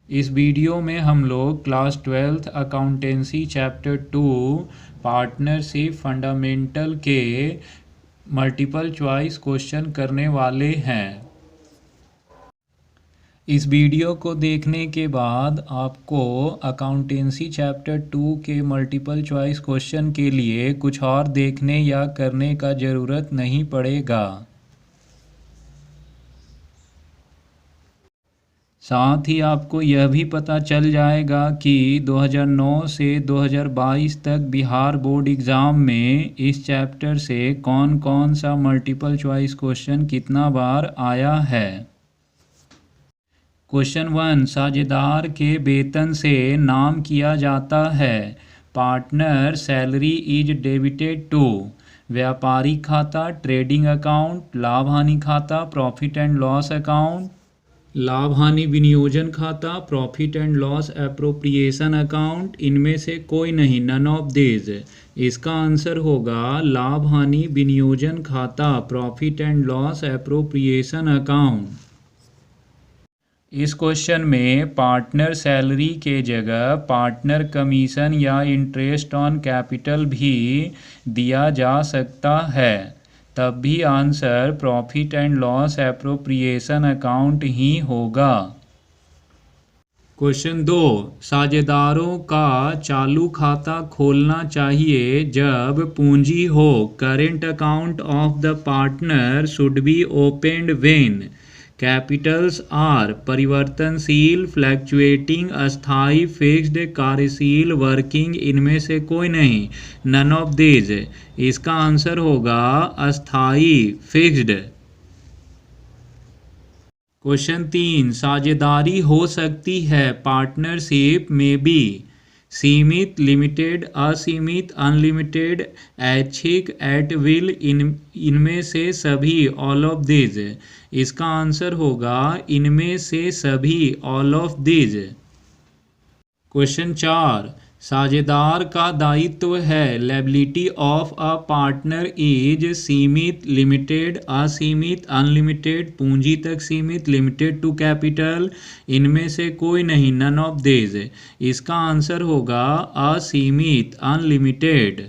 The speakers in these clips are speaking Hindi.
इस वीडियो में हम लोग class 12th accountancy chapter 2 partnership fundamental के मल्टीपल चॉइस क्वेश्चन करने वाले हैं। इस वीडियो को देखने के बाद आपको अकाउंटेंसी चैप्टर 2 के मल्टीपल चॉइस क्वेश्चन के लिए कुछ और देखने या करने का ज़रूरत नहीं पड़ेगा। साथ ही आपको यह भी पता चल जाएगा कि 2009 से 2022 तक बिहार बोर्ड एग्ज़ाम में इस चैप्टर से कौन कौन सा मल्टीपल चॉइस क्वेश्चन कितना बार आया है। क्वेश्चन 1, साझेदार के वेतन से नाम किया जाता है। Partner salary is debited to व्यापारी खाता, ट्रेडिंग अकाउंट, लाभ हानि खाता, प्रॉफिट एंड लॉस अकाउंट, लाभ हानि विनियोजन खाता, profit and loss appropriation account, इनमें से कोई नहीं, नन ऑफ दिस। इसका आंसर होगा लाभ हानि विनियोजन खाता, profit and loss appropriation account. इस क्वेश्चन में पार्टनर सैलरी के जगह पार्टनर कमीशन या इंटरेस्ट ऑन कैपिटल भी दिया जा सकता है, तब भी answer profit and loss appropriation account ही होगा। क्वेश्चन 2, साझेदारों का चालू खाता खोलना चाहिए जब पूंजी हो। Current account of the partner should be opened when capitals are परिवर्तनशील, फ्लैक्चुएटिंग, अस्थाई, फिक्स्ड, कार्यशील, वर्किंग, इनमें से कोई नहीं, नन ऑफ दिस। इसका आंसर होगा अस्थाई, फिक्स्ड। क्वेश्चन 3, साझेदारी हो सकती है। पार्टनरशिप में बी सीमित, लिमिटेड, असीमित, अनलिमिटेड, ऐच्छिक, एट विल, इनमें से सभी, ऑल ऑफ दिस। इसका आंसर होगा इनमें से सभी, ऑल ऑफ दिस। क्वेश्चन 4, साझेदार का दायित्व है। Liability of a partner is सीमित, लिमिटेड, असीमित, अनलिमिटेड, पूंजी तक सीमित, लिमिटेड टू कैपिटल, इनमें से कोई नहीं, नन ऑफ दिस। इसका आंसर होगा असीमित, अनलिमिटेड।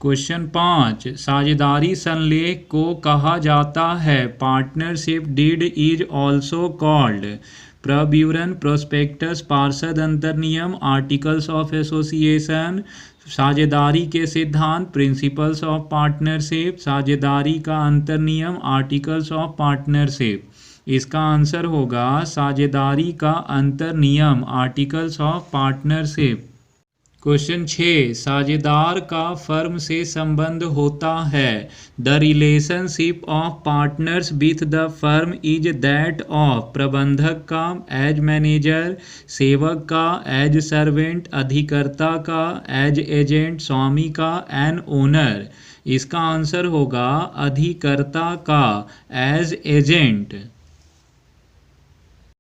क्वेश्चन 5, साझेदारी संलेख को कहा जाता है। Partnership deed is also called प्रविवरण, प्रोस्पेक्टस, पार्षद अंतर्नियम, आर्टिकल्स ऑफ एसोसिएशन, साझेदारी के सिद्धांत, प्रिंसिपल्स ऑफ पार्टनरशिप, साझेदारी का अंतर्नियम, आर्टिकल्स ऑफ पार्टनरशिप। इसका आंसर होगा साझेदारी का अंतर्नियम, आर्टिकल्स ऑफ पार्टनरशिप। क्वेश्चन 6, साझेदार का फर्म से संबंध होता है। The relationship of partners with the firm is that of प्रबंधक का एज मैनेजर, सेवक का एज सर्वेंट, अधिकर्ता का एज एजेंट, स्वामी का एन ओनर। इसका आंसर होगा अधिकर्ता का एज एजेंट।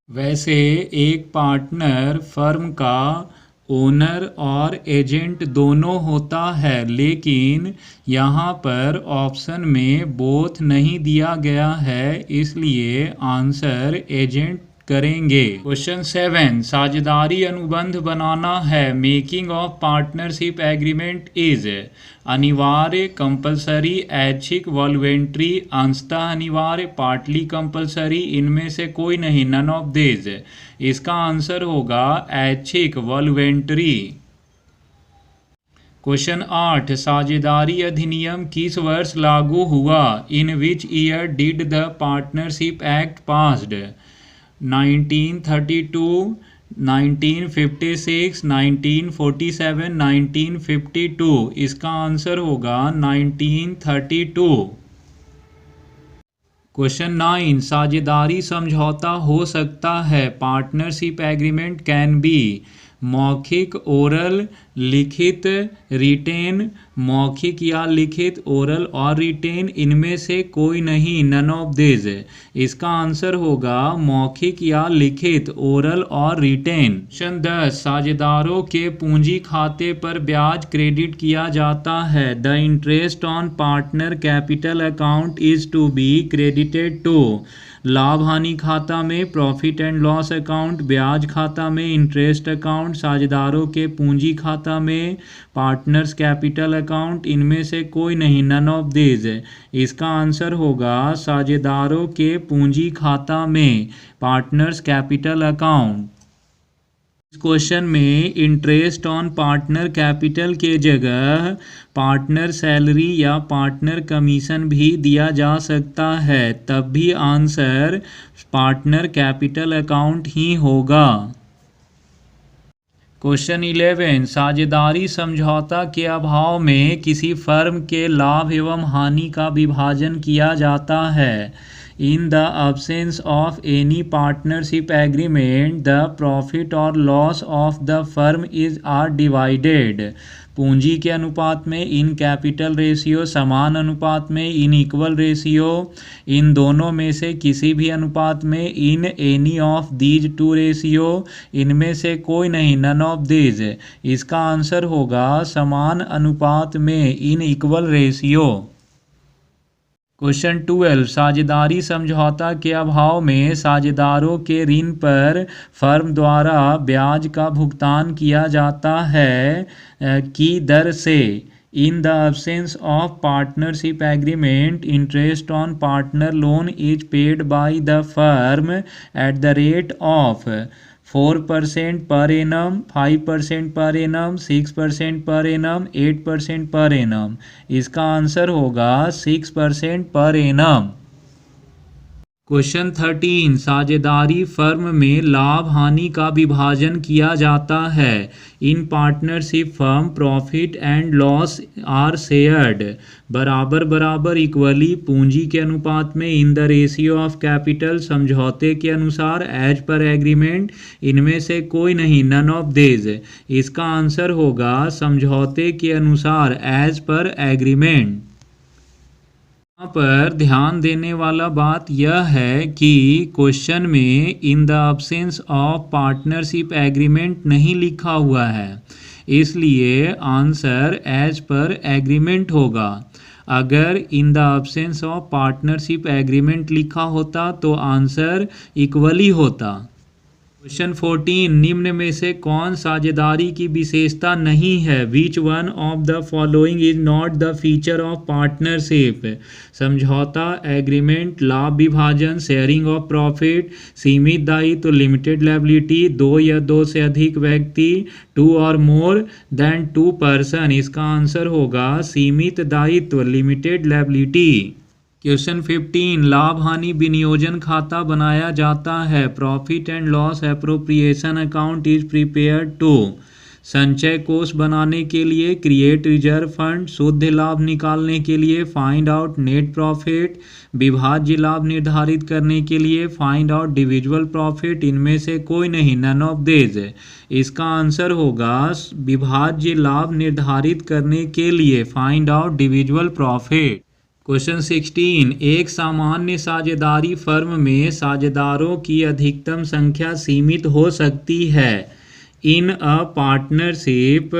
वैसे एक पार्टनर फर्म का ओनर और एजेंट दोनों होता है, लेकिन यहाँ पर ऑप्शन में बोथ नहीं दिया गया है, इसलिए आंसर एजेंट करेंगे। क्वेश्चन 7, साझेदारी अनुबंध बनाना है। Making of partnership agreement is अनिवार्य, कंपलसरी, ऐच्छिक, वॉलंटरी, अंशतः अनिवार्य, पार्टली कंपलसरी, इनमें से कोई नहीं, नन ऑफ दिस। इसका आंसर होगा ऐच्छिक, वॉलंटरी। क्वेश्चन 8, साझेदारी अधिनियम किस वर्ष लागू हुआ। In which year did the partnership act passed. 1932, 1956, 1947, 1952। इसका आंसर होगा 1932। क्वेश्चन 9, साझेदारी समझौता हो सकता है। पार्टनरशिप एग्रीमेंट कैन बी मौखिक, ओरल, लिखित, रिटेन, मौखिक या लिखित, ओरल और रिटेन, इनमें से कोई नहीं, नन ऑफ दिस। इसका आंसर होगा मौखिक या लिखित, ओरल और रिटेन। क्वेश्चन 10, साझेदारों के पूंजी खाते पर ब्याज क्रेडिट किया जाता है। The interest on partner capital account is to be credited to. लाभ हानि खाता में प्रॉफिट एंड लॉस अकाउंट, ब्याज खाता में इंटरेस्ट अकाउंट, साझेदारों के पूंजी खाता में पार्टनर्स कैपिटल अकाउंट, इनमें से कोई नहीं, नन ऑफ दिस। इसका आंसर होगा साझेदारों के पूंजी खाता में पार्टनर्स कैपिटल अकाउंट। इस क्वेश्चन में इंटरेस्ट ऑन पार्टनर कैपिटल के जगह पार्टनर सैलरी या पार्टनर कमीशन भी दिया जा सकता है, तब भी आंसर पार्टनर कैपिटल अकाउंट ही होगा। क्वेश्चन 11, साझेदारी समझौता के अभाव में किसी फर्म के लाभ एवं हानि का विभाजन किया जाता है। In the absence of any partnership agreement, the profit or loss of the firm are divided. पूंजी के अनुपात में इन कैपिटल रेशियो, समान अनुपात में इन इक्वल रेशियो, इन दोनों में से किसी भी अनुपात में in any of these two ratio, इनमें से कोई नहीं, नन ऑफ दीज। इसका आंसर होगा समान अनुपात में इन इक्वल रेशियो। क्वेश्चन 12, साझेदारी समझौता के अभाव में साझेदारों के ऋण पर फर्म द्वारा ब्याज का भुगतान किया जाता है की दर से। इन the absence of partnership agreement, interest on partner loan is paid by the firm at the rate of 4% per annum, 5% per annum, 6% per annum, 8% per annum. इसका आंसर होगा 6% पर एनम। क्वेश्चन 13, साझेदारी फर्म में लाभ हानि का विभाजन किया जाता है। In partnership firm profit and loss are shared बराबर बराबर इक्वली पूंजी के अनुपात में in the ratio of capital, समझौते के अनुसार एज पर एग्रीमेंट, इनमें से कोई नहीं, नन ऑफ दिस। इसका आंसर होगा समझौते के अनुसार एज पर एग्रीमेंट। यहाँ पर ध्यान देने वाला बात यह है कि क्वेश्चन में in the absence of partnership agreement नहीं लिखा हुआ है, इसलिए आंसर एज पर एग्रीमेंट होगा। अगर इन the absence of partnership agreement लिखा होता तो आंसर इक्वली होता। क्वेश्चन 14, निम्न में से कौन साझेदारी की विशेषता नहीं है। Which one of the following is not the feature of partnership. समझौता, एग्रीमेंट, लाभ विभाजन, शेयरिंग ऑफ प्रॉफिट, सीमित दायित्व, लिमिटेड लायबिलिटी, दो या दो से अधिक व्यक्ति, टू और मोर देन टू पर्सन। इसका आंसर होगा सीमित दायित्व, लिमिटेड लायबिलिटी। क्वेश्चन 15, लाभ हानि विनियोजन खाता बनाया जाता है। Profit and loss appropriation account is prepared to. संचय कोष बनाने के लिए क्रिएट रिजर्व फंड, शुद्ध लाभ निकालने के लिए फाइंड आउट नेट प्रॉफिट, विभाज्य लाभ निर्धारित करने के लिए फाइंड आउट डिविजिबल प्रॉफिट, इनमें से कोई नहीं, नन ऑफ दिस। इसका आंसर होगा विभाज्य लाभ निर्धारित करने के लिए find out divisible profit. Question 16, एक सामान्य साझेदारी फर्म में साझेदारों की अधिकतम संख्या सीमित हो सकती है। In a partnership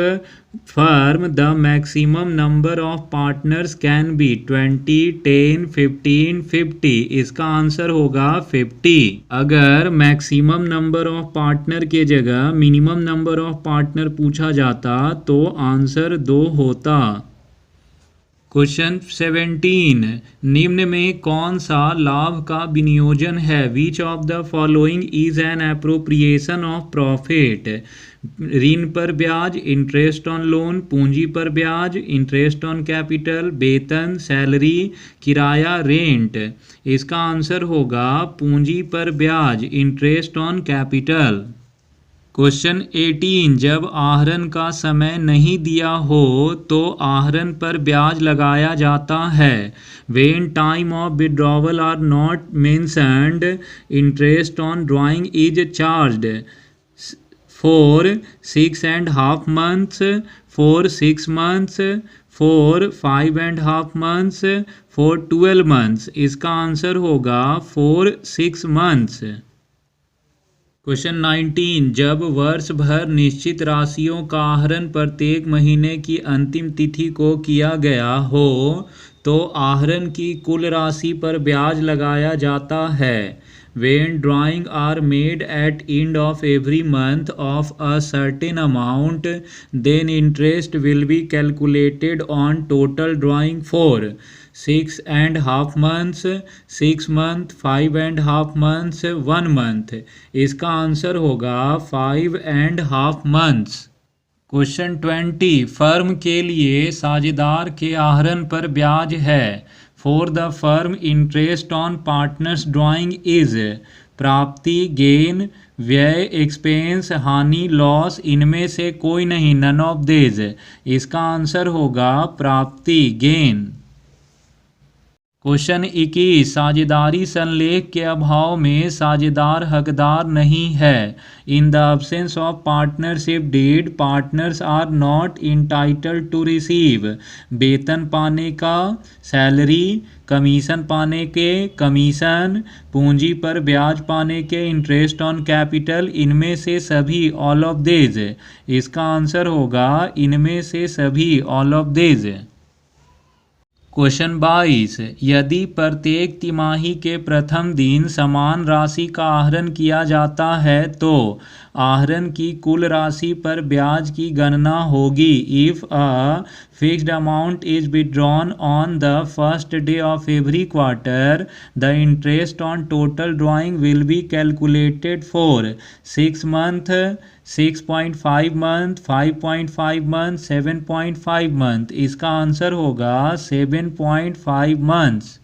firm the maximum number of partners can be 20, 10, 15, 50। इसका आंसर होगा 50। अगर मैक्सिमम नंबर ऑफ पार्टनर के जगह मिनिमम नंबर ऑफ पार्टनर पूछा जाता तो आंसर 2 होता। क्वेश्चन 17, निम्न में कौन सा लाभ का विनियोजन है। Which of the following is an appropriation of profit. ऋण पर ब्याज, इंटरेस्ट ऑन लोन, पूंजी पर ब्याज, इंटरेस्ट ऑन कैपिटल, वेतन, सैलरी, किराया, रेंट। इसका आंसर होगा पूंजी पर ब्याज, इंटरेस्ट ऑन कैपिटल। क्वेश्चन 18, जब आहरण का समय नहीं दिया हो तो आहरण पर ब्याज लगाया जाता है। When time of withdrawal are not mentioned, interest on drawing is charged. 4 6.5 months, 4 6 months, 4 5.5 months, 4 12 months। इसका आंसर होगा 4 6 months। क्वेश्चन 19, जब वर्ष भर निश्चित राशियों का आहरण प्रत्येक महीने की अंतिम तिथि को किया गया हो तो आहरण की कुल राशि पर ब्याज लगाया जाता है। When drawing are made at end of every month of a certain amount, then interest will be calculated on total drawing for 6.5 months, 6 month, 5.5 months, 1 month। इसका आंसर होगा 5.5 months। क्वेश्चन 20, फर्म के लिए साझेदार के आहरण पर ब्याज है। For the firm interest on partners drawing is प्राप्ति, गेन, व्यय, एक्सपेंस, हानि, लॉस, इनमें से कोई नहीं, नन ऑफ दिस। इसका आंसर होगा प्राप्ति, गेन। क्वेश्चन 21, साझेदारी संलेख के अभाव में साझेदार हकदार नहीं है। In the absence of partnership deed partners are not entitled to receive. वेतन पाने का, सैलरी, कमीशन पाने के, कमीशन, पूंजी पर ब्याज पाने के, इंटरेस्ट ऑन कैपिटल, इनमें से सभी, ऑल ऑफ दिस। इसका आंसर होगा इनमें से सभी, ऑल ऑफ दिस। क्वेश्चन 22, यदि प्रत्येक तिमाही के प्रथम दिन समान राशि का आहरण किया जाता है तो आहरण की कुल राशि पर ब्याज की गणना होगी। If a fixed amount is withdrawn on the first day of every quarter, the interest on total drawing will be calculated for 6 month, 6.5 month, 5.5 month, 7.5 month। इसका आंसर होगा 7.5 months।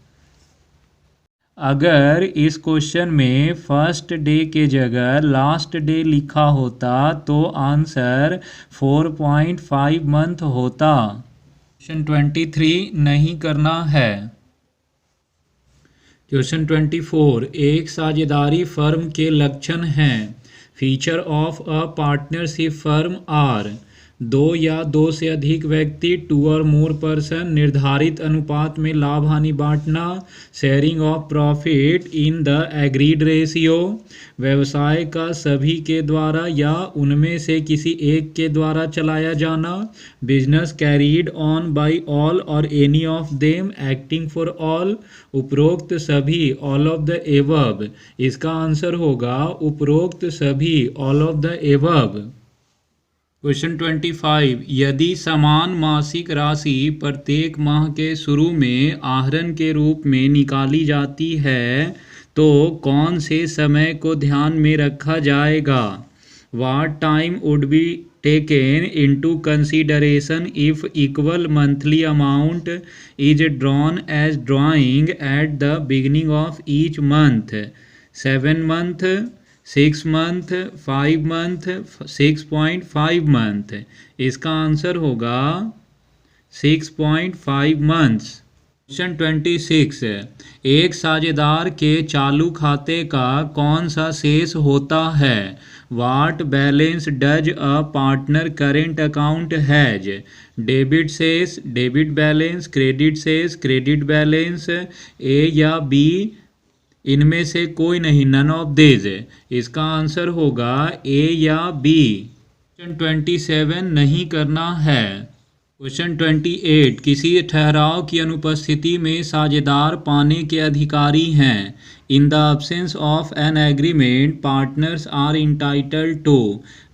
अगर इस क्वेश्चन में फर्स्ट डे के जगह लास्ट डे लिखा होता तो आंसर 4.5 मंथ होता। क्वेश्चन 23, नहीं करना है। क्वेश्चन 24, एक साझेदारी फर्म के लक्षण हैं। Feature of a partnership firm are 2 या 2 से अधिक व्यक्ति, 2 और मोर पर्सन, निर्धारित अनुपात में लाभ हानि बांटना, sharing of profit in the agreed ratio, व्यवसाय का सभी के द्वारा या उनमें से किसी एक के द्वारा चलाया जाना, business carried on by all और any of them, acting for all, उपरोक्त सभी, ऑल ऑफ द एबव। इसका आंसर होगा उपरोक्त सभी, all of the above. Question 25, यदि समान मासिक राशि प्रत्येक माह के शुरू में आहरण के रूप में निकाली जाती है तो कौन से समय को ध्यान में रखा जाएगा। What time would be taken into consideration if equal monthly amount is drawn as drawing at the beginning of each month? 7 month, 6 month, 5 month, 6.5 month। इसका आंसर होगा 6.5 months। क्वेश्चन 26, एक साझेदार के चालू खाते का कौन सा शेष होता है। What balance does a partner current account has? Debit शेष, डेबिट बैलेंस, क्रेडिट शेष, क्रेडिट बैलेंस, ए या बी, इनमें से कोई नहीं, नन ऑफ दिस। इसका आंसर होगा ए या बी। क्वेश्चन 27, नहीं करना है। क्वेश्चन 28, किसी ठहराव की अनुपस्थिति में साझेदार पाने के अधिकारी हैं। In the absence of an agreement partners are entitled to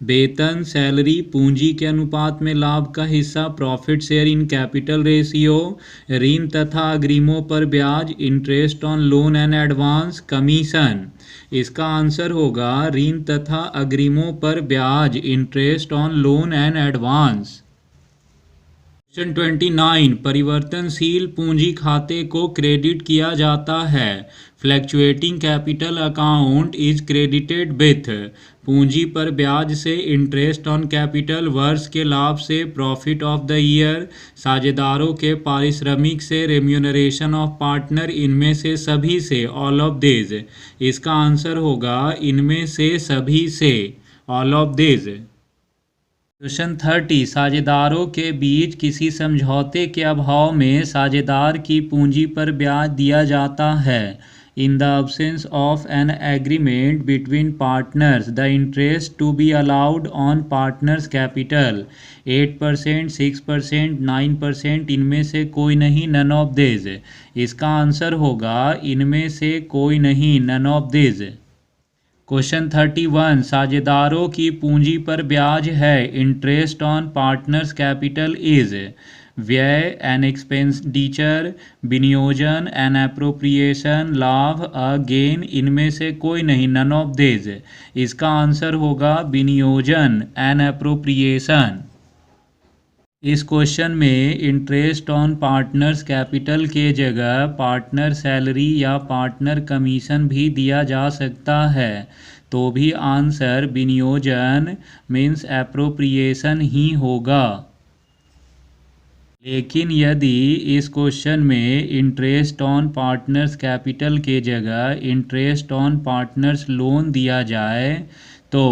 वेतन, सैलरी, पूंजी के अनुपात में लाभ का हिस्सा, profit share in capital ratio, ऋण तथा अग्रिमों पर ब्याज, interest on loan and advance, commission. इसका आंसर होगा ऋण तथा अग्रिमों पर ब्याज, interest on loan and advance. Question 29, परिवर्तनशील पूंजी खाते को क्रेडिट किया जाता है। Fluctuating capital account is credited with पूंजी पर ब्याज से, इंटरेस्ट ऑन कैपिटल, वर्ष के लाभ से, प्रॉफिट ऑफ द ईयर, साझेदारों के पारिश्रमिक से, रेम्यूनरेशन ऑफ पार्टनर, इनमें से सभी से, ऑल ऑफ दिस। इसका आंसर होगा इनमें से सभी से, ऑल ऑफ दिस। क्वेश्चन 30, साझेदारों के बीच किसी समझौते के अभाव में साझेदार की पूंजी पर ब्याज दिया जाता है। In the absence of an agreement between partners, the interest to be allowed on partners' capital 8%, 6%, 9%, इनमें से कोई नहीं, none of these। इसका आंसर होगा इनमें से कोई नहीं, none of these। क्वेश्चन 31, साझेदारों की पूंजी पर ब्याज है। Interest on partners capital is व्यय, एन एक्सपेंडिचर, विनियोजन, एन एप्रोप्रिएशन, लाभ, अ गेन, इनमें से कोई नहीं, नन ऑफ दिस। इसका आंसर होगा विनियोजन, एन एप्रोप्रिएशन। इस क्वेश्चन में इंटरेस्ट ऑन पार्टनर्स कैपिटल के जगह पार्टनर सैलरी या पार्टनर कमीशन भी दिया जा सकता है, तो भी आंसर विनियोजन मीन्स एप्रोप्रिएशन ही होगा। लेकिन यदि इस क्वेश्चन में इंटरेस्ट ऑन पार्टनर्स कैपिटल के जगह इंटरेस्ट ऑन पार्टनर्स लोन दिया जाए तो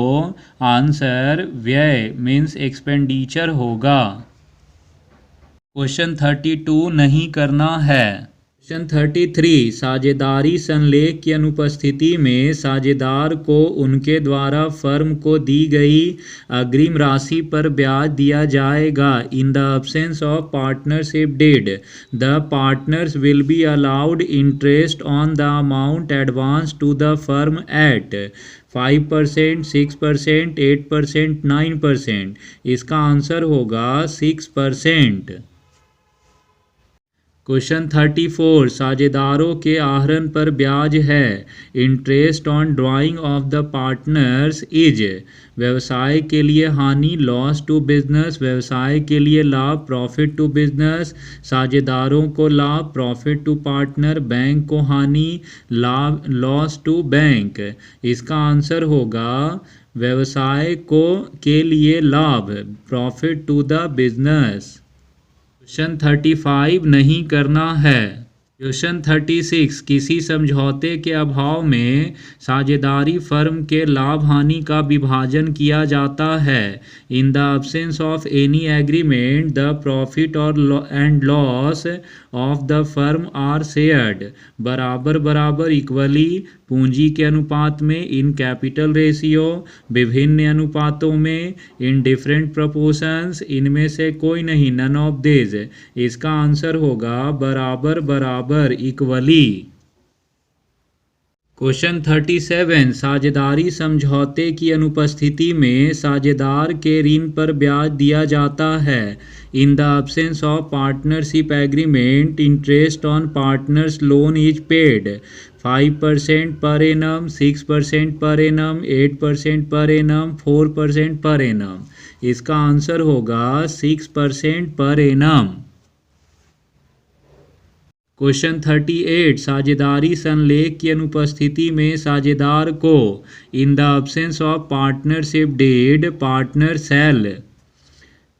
आंसर व्यय मीन्स एक्सपेंडिचर होगा। क्वेश्चन 32 नहीं करना है। क्वेश्चन 33, साझेदारी संलेख की अनुपस्थिति में साझेदार को उनके द्वारा फर्म को दी गई अग्रिम राशि पर ब्याज दिया जाएगा। In the absence of partnership deed, the partners will be allowed interest on the amount advance to the firm at 5%, 6%, 8%, 9%। इसका आंसर होगा 6%। क्वेश्चन 34, साझेदारों के आहरण पर ब्याज है। Interest on drying of the partners is व्यवसाय के लिए हानि, लॉस टू बिजनेस, व्यवसाय के लिए लाभ, प्रॉफिट टू बिजनेस, साझेदारों को लाभ, प्रॉफिट टू पार्टनर, बैंक को हानि, लाभ, लॉस टू बैंक। इसका आंसर होगा व्यवसाय को के लिए लाभ, profit to the business. Question 35 नहीं करना है। क्वेश्चन 36, किसी समझौते के अभाव में साझेदारी फर्म के लाभ हानि का विभाजन किया जाता है। In the absence of any agreement the profit और and loss of the firm are shared बराबर बराबर इक्वली, पूंजी के अनुपात में, इन कैपिटल रेशियो, विभिन्न अनुपातों में, इन डिफरेंट प्रोपोर्शंस, इनमें से कोई नहीं, नन ऑफ दिस। इसका आंसर होगा बराबर बराबर इक्वली। क्वेश्चन 37, साझेदारी समझौते की अनुपस्थिति में साझेदार के ऋण पर ब्याज दिया जाता है। In the absence of partnership agreement interest on partners loan is paid 5% per annum, 6% per annum, 8% per annum, 4% per annum. इसका आंसर होगा 6% पर एनम। क्वेश्चन 38, साझेदारी संलेख की अनुपस्थिति में साझेदार को in the absence of partnership deed partner shall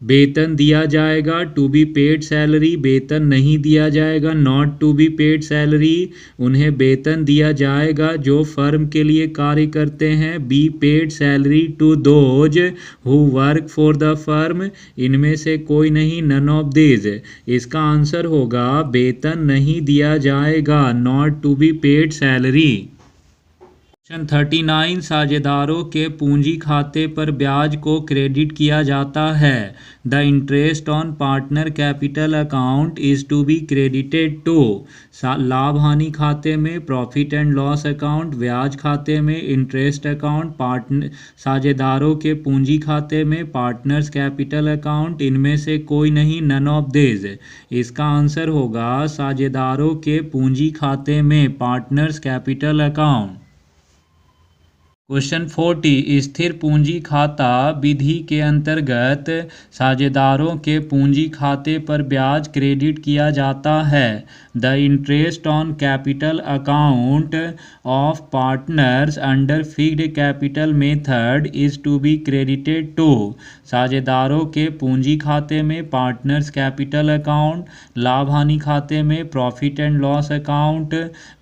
वेतन दिया जाएगा। टू बी पेड सैलरी, वेतन नहीं दिया जाएगा। Not to be paid salary, उन्हें वेतन दिया जाएगा जो फर्म के लिए कार्य करते हैं। Be paid salary to those who work for the firm, इनमें से कोई नहीं, नन ऑफ दिस। इसका आंसर होगा वेतन नहीं दिया जाएगा, not to be paid salary. Question 39, साझेदारों के पूंजी खाते पर ब्याज को क्रेडिट किया जाता है। The interest on partner capital account is to be credited to लाभ हानि खाते में, प्रॉफिट एंड लॉस अकाउंट, ब्याज खाते में, इंटरेस्ट अकाउंट, पार्टनर साझेदारों के पूंजी खाते में, पार्टनर्स कैपिटल अकाउंट, इनमें से कोई नहीं, नन ऑफ दिस। इसका आंसर होगा साझेदारों के पूंजी खाते में, पार्टनर्स कैपिटल अकाउंट। क्वेश्चन 40, स्थिर पूंजी खाता विधि के अंतर्गत साझेदारों के पूंजी खाते पर ब्याज क्रेडिट किया जाता है। The interest on capital account of partners under fixed capital method is to be credited to साझेदारों के पूंजी खाते में, पार्टनर्स कैपिटल अकाउंट, लाभ हानि खाते में, प्रॉफिट एंड लॉस अकाउंट,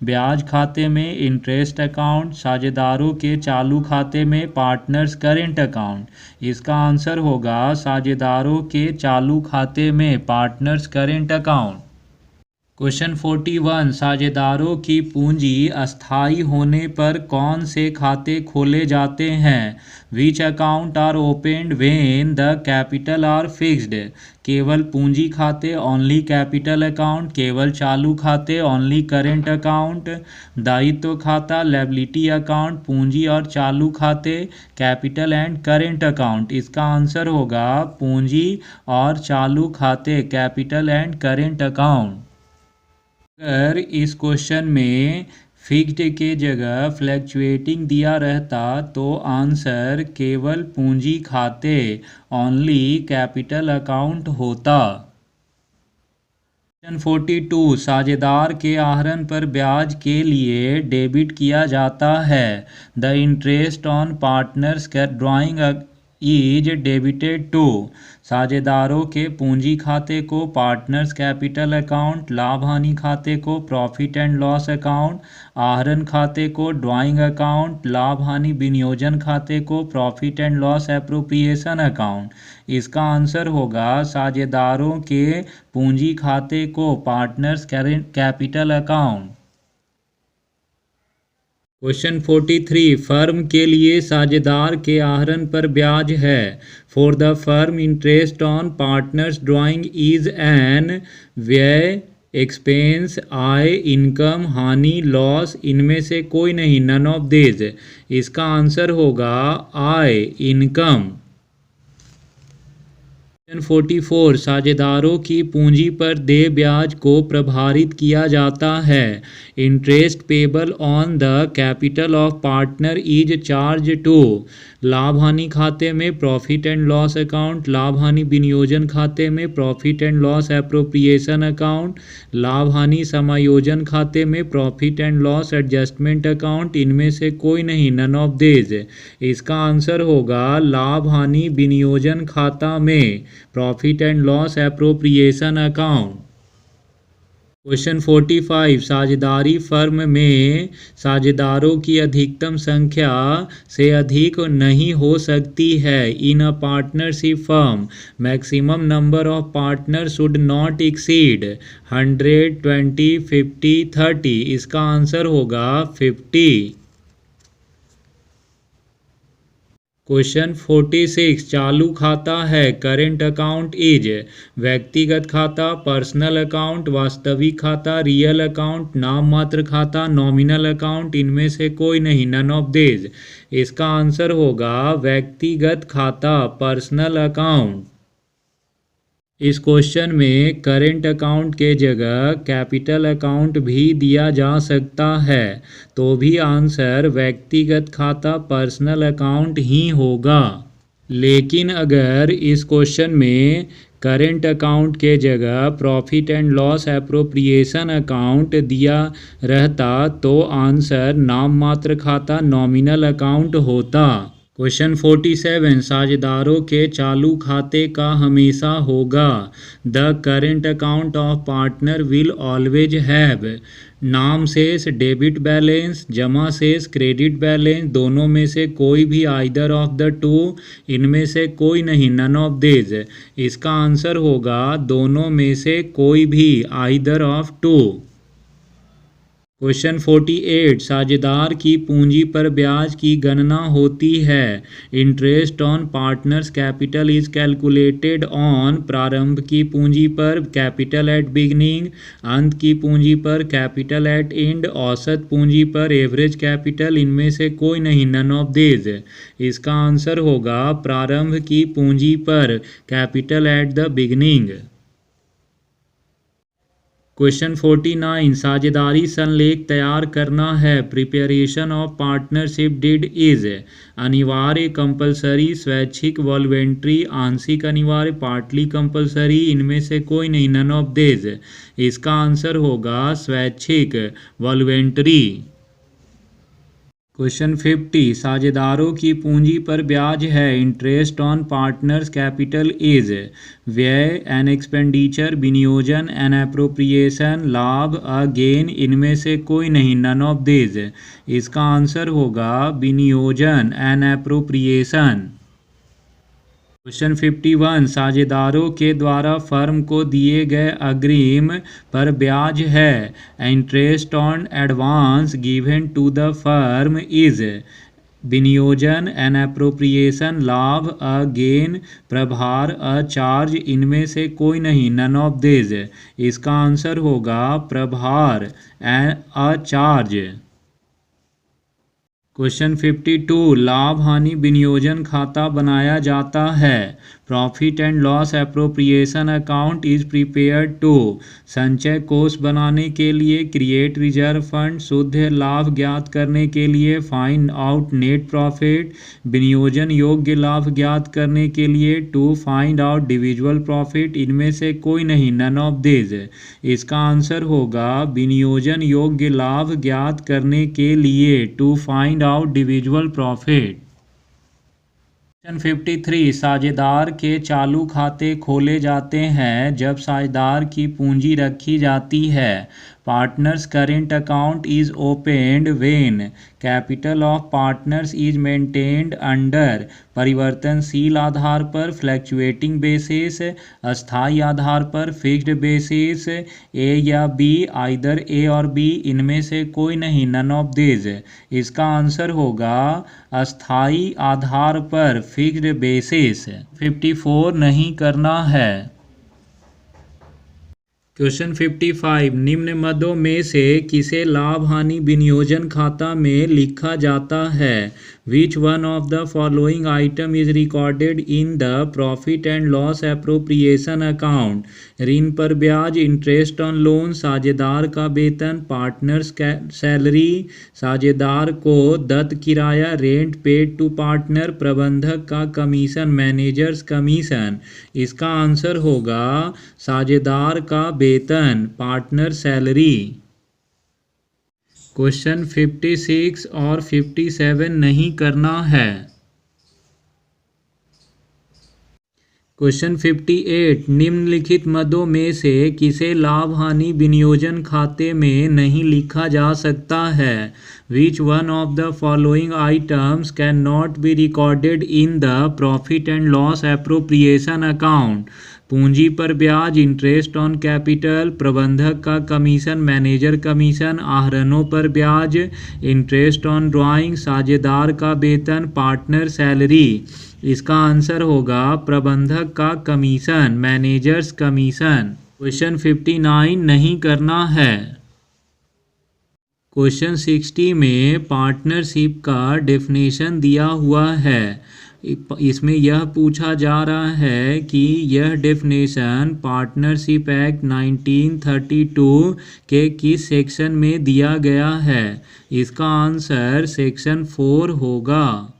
ब्याज खाते में, इंटरेस्ट अकाउंट, साझेदारों के चालू खाते में पार्टनर्स करेंट अकाउंट। इसका आंसर होगा साझेदारों के चालू खाते में पार्टनर्स करेंट अकाउंट। क्वेश्चन 41 साझेदारों की पूंजी अस्थायी होने पर कौन से खाते खोले जाते हैं? Which account are opened when the capital are fixed? केवल पूंजी खाते ओनली कैपिटल अकाउंट, केवल चालू खाते ओनली करेंट अकाउंट, दायित्व खाता लायबिलिटी अकाउंट, पूंजी और चालू खाते कैपिटल एंड करेंट अकाउंट। इसका आंसर होगा पूंजी और चालू खाते कैपिटल एंड करेंट अकाउंट। अगर इस क्वेश्चन में फिक्स्ड के जगह फ्लैक्चुएटिंग दिया रहता तो आंसर केवल पूंजी खाते ओनली कैपिटल अकाउंट होता। क्वेश्चन 42 साझेदार के आहरण पर ब्याज के लिए डेबिट किया जाता है। The interest on partners drawing is debited to. साझेदारों के पूंजी खाते को पार्टनर्स कैपिटल अकाउंट, लाभ हानि खाते को प्रॉफिट एंड लॉस अकाउंट, आहरण खाते को ड्रॉइंग अकाउंट, लाभ हानि विनियोजन खाते को profit and loss appropriation account. इसका आंसर होगा साझेदारों के पूंजी खाते को partners capital account. Question 43 firm के लिए साझेदार के आहरण पर ब्याज है। For the firm interest on partners drawing is an व्यय, एक्सपेंस, आय, इनकम, हानि, लॉस। इनमें से कोई नहीं, नन ऑफ दिस। इसका आंसर होगा आय, इनकम। 44 साझेदारों की पूंजी पर देय ब्याज को प्रभारित किया जाता है। Interest payable on the capital of partner is charge to. लाभ हानि खाते में प्रॉफिट एंड लॉस अकाउंट, लाभ हानि विनियोजन खाते में profit and loss appropriation account, लाभ हानि समायोजन खाते में profit and loss adjustment account. इनमें से कोई नहीं, नन ऑफ दिस। इसका आंसर होगा लाभ हानि विनियोजन खाता में profit and loss appropriation account. Question 45 साझेदारी फर्म में साझेदारों की अधिकतम संख्या से अधिक नहीं हो सकती है। In a partnership firm maximum number of partner should not exceed 100, 20, 50, 30। इसका आंसर होगा 50। क्वेश्चन 46 चालू खाता है। करेंट अकाउंट इज व्यक्तिगत खाता, पर्सनल अकाउंट, वास्तविक खाता, रियल अकाउंट, नाम मात्र खाता, नॉमिनल अकाउंट। इनमें से कोई नहीं, नन ऑफ दिस। इसका आंसर होगा व्यक्तिगत खाता, पर्सनल अकाउंट। इस क्वेश्चन में करेंट अकाउंट के जगह कैपिटल अकाउंट भी दिया जा सकता है, तो भी आंसर व्यक्तिगत खाता, पर्सनल अकाउंट ही होगा। लेकिन अगर इस क्वेश्चन में करेंट अकाउंट के जगह profit and loss appropriation account दिया रहता तो आंसर नाम मात्र खाता, नॉमिनल अकाउंट होता। क्वेश्चन 47 साझेदारों के चालू खाते का हमेशा होगा। The current account of partner will always have नाम शेष, डेबिट बैलेंस, जमा शेष, क्रेडिट बैलेंस। दोनों में से कोई भी आइदर ऑफ द टू। इनमें से कोई नहीं, नन ऑफ दिस। इसका आंसर होगा दोनों में से कोई भी, आइदर ऑफ टू। क्वेश्चन 48 साझेदार की पूंजी पर ब्याज की गणना होती है। Interest on partners capital is calculated on प्रारंभ की पूंजी पर कैपिटल एट बिगिनिंग, अंत की पूंजी पर कैपिटल एट एंड, औसत पूंजी पर एवरेज कैपिटल। इनमें से कोई नहीं, नन ऑफ दिस। इसका आंसर होगा प्रारंभ की पूंजी पर capital at the beginning. Question 49 साझेदारी संलेख तैयार करना है। Preparation of partnership deed is अनिवार्य, कंपलसरी, स्वैच्छिक, वॉलवेंट्री, आंशिक अनिवार्य, पार्टली कंपलसरी। इनमें से कोई नहीं, नन ऑफ दिस। इसका आंसर होगा स्वैच्छिक, वॉलवेंट्री। क्वेश्चन 50 साझेदारों की पूंजी पर ब्याज है। Interest on partners capital is व्यय, एन एक्सपेंडिचर, विनियोजन, एन एप्रोप्रिएशन, लाभ, अ गेन, इनमें से कोई नहीं, नन ऑफ दिस। इसका आंसर होगा विनियोजन, एन एप्रोप्रिएशन। क्वेश्चन 51 साझेदारों के द्वारा फर्म को दिए गए अग्रिम पर ब्याज है। Interest on advance given to the firm is विनियोजन, एन एप्रोप्रिएशन, लाभ, अ गेन, प्रभार, अ चार्ज, इनमें से कोई नहीं, नन ऑफ दिस। इसका आंसर होगा प्रभार, एन अ चार्ज। क्वेश्चन 52 लाभ हानि विनियोजन खाता बनाया जाता है। Profit and loss appropriation account is prepared to संचय कोष बनाने के लिए, क्रिएट रिजर्व फंड, शुद्ध लाभ ज्ञात करने के लिए, फाइंड आउट नेट प्रॉफिट, विनियोजन योग्य लाभ ज्ञात करने के लिए, to find out divisible profit, इनमें से कोई नहीं, नन ऑफ दिस। इसका आंसर होगा विनियोजन योग्य लाभ ज्ञात करने के लिए, to find out divisible profit. 53 साझेदार के चालू खाते खोले जाते हैं जब साझेदार की पूंजी रखी जाती है। Partners current account is opened when capital of partners is maintained under परिवर्तनशील आधार पर, फ्लैक्चुएटिंग बेसिस, अस्थाई आधार पर, फिक्स्ड बेसिस, ए या बी, आइदर ए और बी, इनमें से कोई नहीं, नन ऑफ दिस। इसका आंसर होगा अस्थाई आधार पर, फिक्स्ड बेसिस। 54 नहीं करना है। क्वेश्चन 55 निम्न मदों में से किसे लाभ हानि विनियोजन खाता में लिखा जाता है। Which one of the following item is recorded in the profit and loss appropriation account. ऋण पर ब्याज, इंटरेस्ट ऑन लोन, साझेदार का वेतन, पार्टनर्स सैलरी, साझेदार को दत्त किराया, रेंट पेड टू पार्टनर, प्रबंधक का कमीशन, मैनेजर्स कमीशन। इसका आंसर होगा साझेदार का वेतन, पार्टनर सैलरी। क्वेश्चन 56 और 57 नहीं करना है। क्वेश्चन 58 निम्नलिखित मदों में से किसे लाभ हानि विनियोजन खाते में नहीं लिखा जा सकता है। Which one of the following items can not be recorded in the profit and loss appropriation account. पूंजी पर ब्याज, इंटरेस्ट ऑन कैपिटल, प्रबंधक का कमीशन, मैनेजर कमीशन, आहरणों पर ब्याज, इंटरेस्ट ऑन ड्राइंग, साझेदार का वेतन, पार्टनर सैलरी। इसका आंसर होगा प्रबंधक का कमीशन, मैनेजर्स कमीशन। क्वेश्चन 59 नहीं करना है। क्वेश्चन 60 में पार्टनरशिप का डेफिनेशन दिया हुआ है। इसमें यह पूछा जा रहा है कि यह डेफिनेशन पार्टनरशिप एक्ट 1932 के किस सेक्शन में दिया गया है। इसका आंसर सेक्शन 4 होगा।